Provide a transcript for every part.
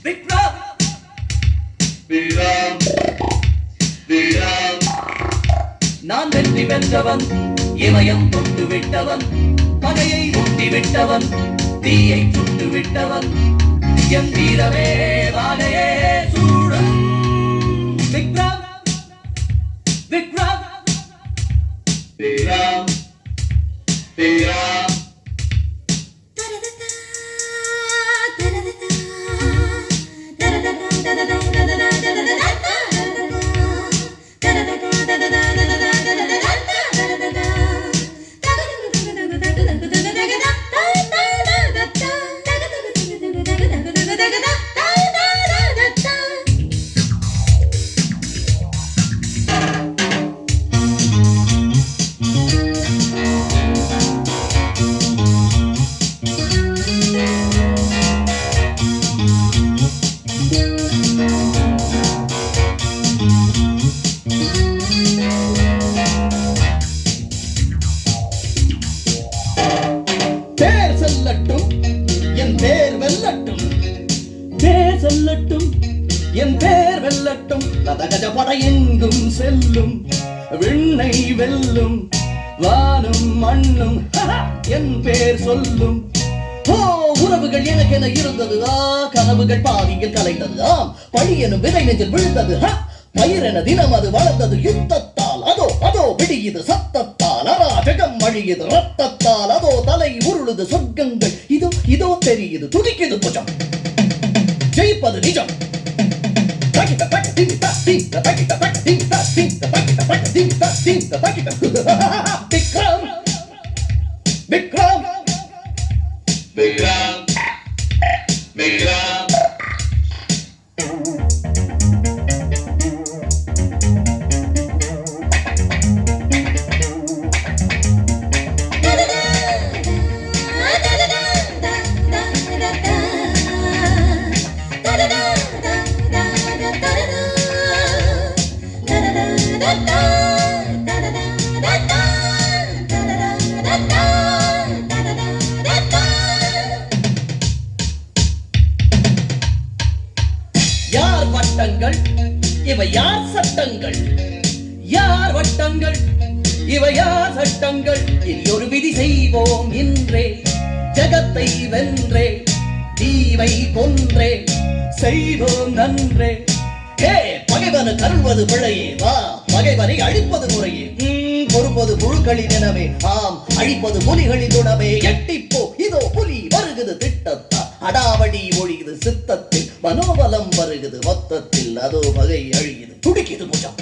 விக்ரம் விக்ரம் விக்ரம் நான் வெற்றி பெற்றவன் இமயம் தொட்டு விட்டவன் பகையை முட்டி விட்டவன் தீயை சுட்டு விட்டவன் என் வீரமே வாகையே சூடும் விக்ரம் விக்ரம் விக்ரம் விக்ரம் என் பேர் வெல்லட்டும் லதகஜ படையெங்கும் செல்லும் விண்ணை வெல்லும் வானும் மண்ணும் என் பேர் சொல்லும் உறவுகள் எனக்கென இருந்தது கனவுகள் பாதியில் கலைந்தது பழி எனும் விதை நெஞ்சில் விழுந்தது பயிரென தினம் அது வளர்ந்தது யுத்தத்தால் அதோ அதோ விடியுது சத்தத்தால் அராஜகம் அழியுது ரத்தத்தால் அதோ தலை உருளுது சொர்க்கங்கள் இதோ இதோ தெரியுது துடிக்குது புஜம் ஜெயிப்பது நிஜம் விக்ரம் விக்ரம் விக்ரம் விக்ரம் யார் வட்டங்கள் இவை யார் சட்டங்கள் யார் வட்டங்கள் இவை யார் சட்டங்கள் இனி ஒரு விதி செய்வோம் இன்றே ஜகத்தை வென்றே தீவை கொன்றே செய்வோம் நன்றே பகைவனு கருள்வது பிழையே வா பகைவனை அழிப்பது முறையே பொறுப்பது புழுக்களின் எனவே அழிப்பது புலிகளின் உணவே எட்டிப்போ இதோ புலி வருகுது திட்டத்தா அடாவடி ஒழிகுது சித்தத்தில் மனோபலம் வருகுது மொத்தத்தில் அதோ பகை அழியுது துடிக்குது முஜம்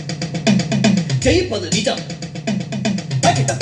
ஜெயிப்பது நிஜம் பாக்கெட்ட